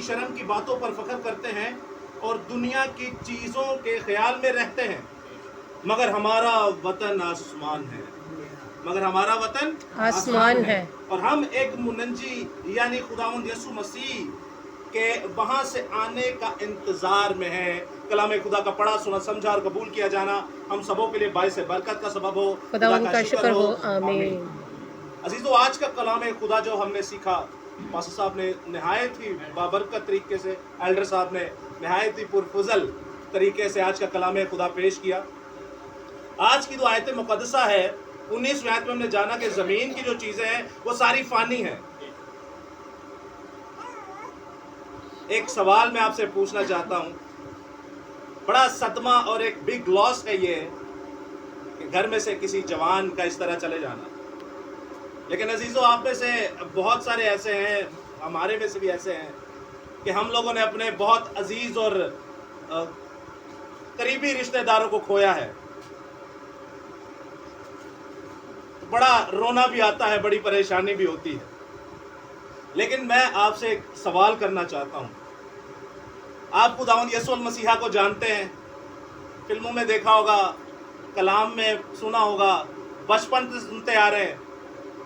شرم کی باتوں پر فخر کرتے ہیں اور دنیا کی چیزوں کے خیال میں رہتے ہیں، مگر ہمارا وطن آسمان ہے، مگر ہمارا وطن آسمان ہے، اور ہم ایک منجی یعنی خداوند یسوع مسیح کے وہاں سے آنے کا انتظار میں ہے۔ کلام خدا کا پڑھا سنا سمجھا اور قبول کیا جانا ہم سبوں کے لیے باعث برکت کا سبب ہو۔ خداوند کا شکر ہو، آمین۔ عزیزو، آج کا کلام خدا جو ہم نے سیکھا، پاسٹر صاحب نے نہایت ہی بابرکت طریقے سے، ایلڈر صاحب نے نہایت ہی پرفضل طریقے سے آج کا کلام خدا پیش کیا۔ آج کی جو آیت مقدسہ ہے 19ویں آیت میں ہم نے جانا کہ زمین کی جو چیزیں ہیں وہ ساری فانی ہیں۔ ایک سوال میں آپ سے پوچھنا چاہتا ہوں، بڑا صدمہ اور ایک بگ لاس ہے یہ کہ گھر میں سے کسی جوان کا اس طرح چلے جانا، لیکن عزیزو آپ میں سے بہت سارے ایسے ہیں، ہمارے میں سے بھی ایسے ہیں کہ ہم لوگوں نے اپنے بہت عزیز اور قریبی رشتہ داروں کو کھویا ہے۔ بڑا رونا بھی آتا ہے، بڑی پریشانی بھی ہوتی ہے، لیکن میں آپ سے ایک سوال کرنا چاہتا ہوں۔ آپ خداوند یسوع المسیح کو جانتے ہیں، فلموں میں دیکھا ہوگا، کلام میں سنا ہوگا، بچپن سے سنتے آ رہے ہیں،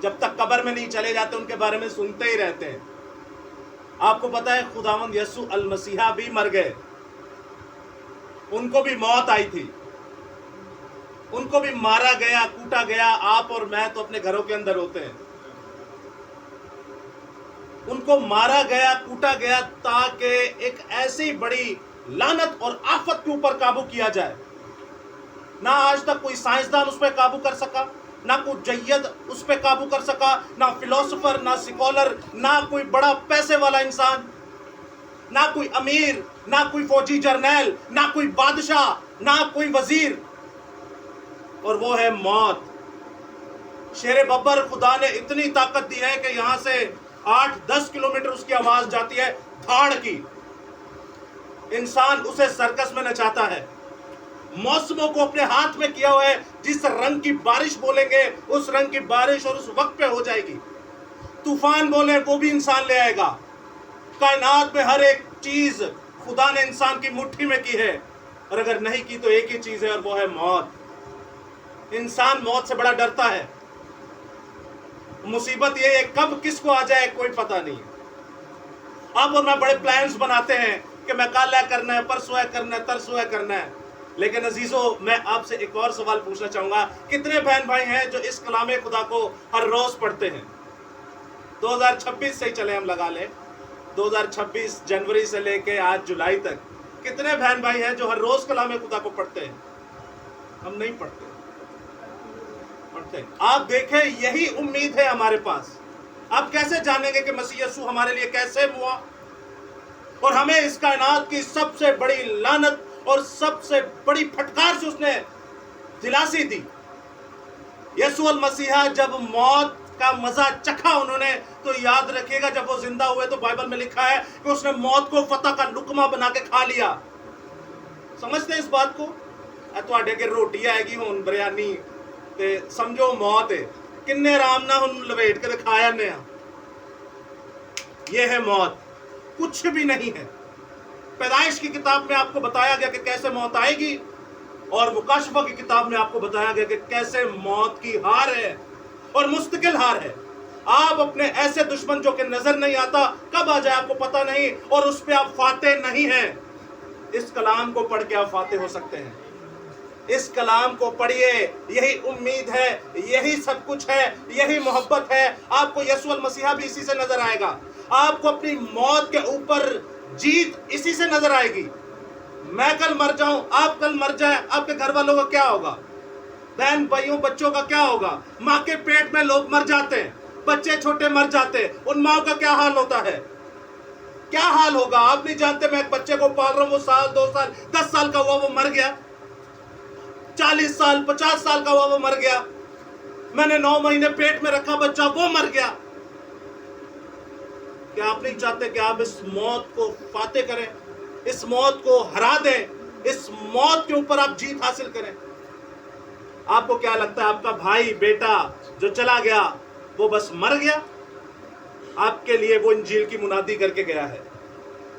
جب تک قبر میں نہیں چلے جاتے ان کے بارے میں سنتے ہی رہتے ہیں۔ آپ کو پتا ہے خداوند یسوع المسیح بھی مر گئے، ان کو بھی موت آئی تھی، ان کو بھی مارا گیا، کوٹا گیا۔ آپ اور میں تو اپنے گھروں کے اندر ہوتے ہیں، ان کو مارا گیا، کوٹا گیا تاکہ ایک ایسی بڑی لعنت اور آفت کے اوپر قابو کیا جائے۔ نہ آج تک کوئی سائنسدان اس پہ قابو کر سکا، نہ کوئی جید اس پہ قابو کر سکا، نہ فلسفر، نہ سکولر، نہ کوئی بڑا پیسے والا انسان، نہ کوئی امیر، نہ کوئی فوجی جرنیل، نہ کوئی بادشاہ، نہ کوئی وزیر، اور وہ ہے موت۔ شیر ببر خدا نے اتنی طاقت دی ہے کہ یہاں سے 8-10 کلومیٹر اس کی آواز جاتی ہے دھاڑ کی۔ انسان اسے سرکس میں نچاتا ہے، موسموں کو اپنے ہاتھ میں کیا ہوا ہے، جس رنگ کی بارش بولیں گے اس رنگ کی بارش اور اس وقت پہ ہو جائے گی۔ طوفان بولیں وہ بھی انسان لے آئے گا۔ کائنات میں ہر ایک چیز خدا نے انسان کی مٹھی میں کی ہے، اور اگر نہیں کی تو ایک ہی چیز ہے اور وہ ہے موت۔ انسان موت سے بڑا ڈرتا ہے۔ مصیبت یہ ہے کب کس کو آ جائے کوئی پتہ نہیں ہے۔ آپ اور میں بڑے پلانز بناتے ہیں کہ میں کل ہے کرنا ہے، پرسوں ہے کرنا ہے، ترسوں ہے کرنا ہے، لیکن عزیزو میں آپ سے ایک اور سوال پوچھنا چاہوں گا، کتنے بہن بھائی ہیں جو اس کلام خدا کو ہر روز پڑھتے ہیں؟ 2026 سے ہی چلے ہم لگا لیں، 2026 جنوری سے لے کے آج جولائی تک کتنے بہن بھائی ہیں جو ہر روز کلام خدا کو پڑھتے ہیں؟ ہم نہیں پڑھتے۔ آپ دیکھیں یہی امید ہے ہمارے پاس۔ آپ کیسے جانیں گے کہ مسیح یسوع ہمارے لیے کیسے ہوا اور ہمیں اس کائنات کی سب سے بڑی لعنت اور سب سے بڑی پھٹکار سے اس نے دلاسی دی؟ یسوع المسیح جب موت کا مزہ چکھا انہوں نے، تو یاد رکھیے گا جب وہ زندہ ہوئے تو بائبل میں لکھا ہے کہ اس نے موت کو فتح کا لقمہ بنا کے کھا لیا۔ سمجھتے ہیں اس بات کو؟ تواڈے کے روٹی آئے گی ہون بریانی تے سمجھو موت ہے، کنے آرام نہ ہن لپیٹ کے دکھایا نے۔ یہ ہے موت، کچھ بھی نہیں ہے۔ پیدائش کی کتاب میں آپ کو بتایا گیا کہ کیسے موت آئے گی، اور مکاشفہ کی کتاب میں آپ کو بتایا گیا کہ کیسے موت کی ہار ہے اور مستقل ہار ہے۔ آپ اپنے ایسے دشمن جو کہ نظر نہیں آتا کب آ جائے آپ کو پتہ نہیں، اور اس پہ آپ فاتح نہیں ہیں۔ اس کلام کو پڑھ کے آپ فاتح ہو سکتے ہیں۔ اس کلام کو پڑھیے، یہی امید ہے، یہی سب کچھ ہے، یہی محبت ہے۔ آپ کو یسوع المسیح بھی اسی سے نظر آئے گا، آپ کو اپنی موت کے اوپر جیت اسی سے نظر آئے گی۔ میں کل مر جاؤں، آپ کل مر جائیں، آپ کے گھر والوں کا کیا ہوگا؟ بہن بھائیوں بچوں کا کیا ہوگا؟ ماں کے پیٹ میں لوگ مر جاتے ہیں، بچے چھوٹے مر جاتے ہیں، ان ماں کا کیا حال ہوتا ہے؟ کیا حال ہوگا آپ نہیں جانتے۔ میں ایک بچے کو پال رہا ہوں، وہ 1 2 سال 10 سال کا ہوا وہ مر گیا، 40 سال 50 سال کا ہوا وہ مر گیا، میں نے 9 مہینے پیٹ میں رکھا بچہ وہ مر گیا۔ کیا آپ نہیں چاہتے کہ آپ اس موت کو فاتح کریں، اس موت کو ہرا دیں، اس موت کے اوپر آپ جیت حاصل کریں؟ آپ کو کیا لگتا ہے آپ کا بھائی بیٹا جو چلا گیا وہ بس مر گیا؟ آپ کے لیے وہ انجیل کی منادی کر کے گیا ہے،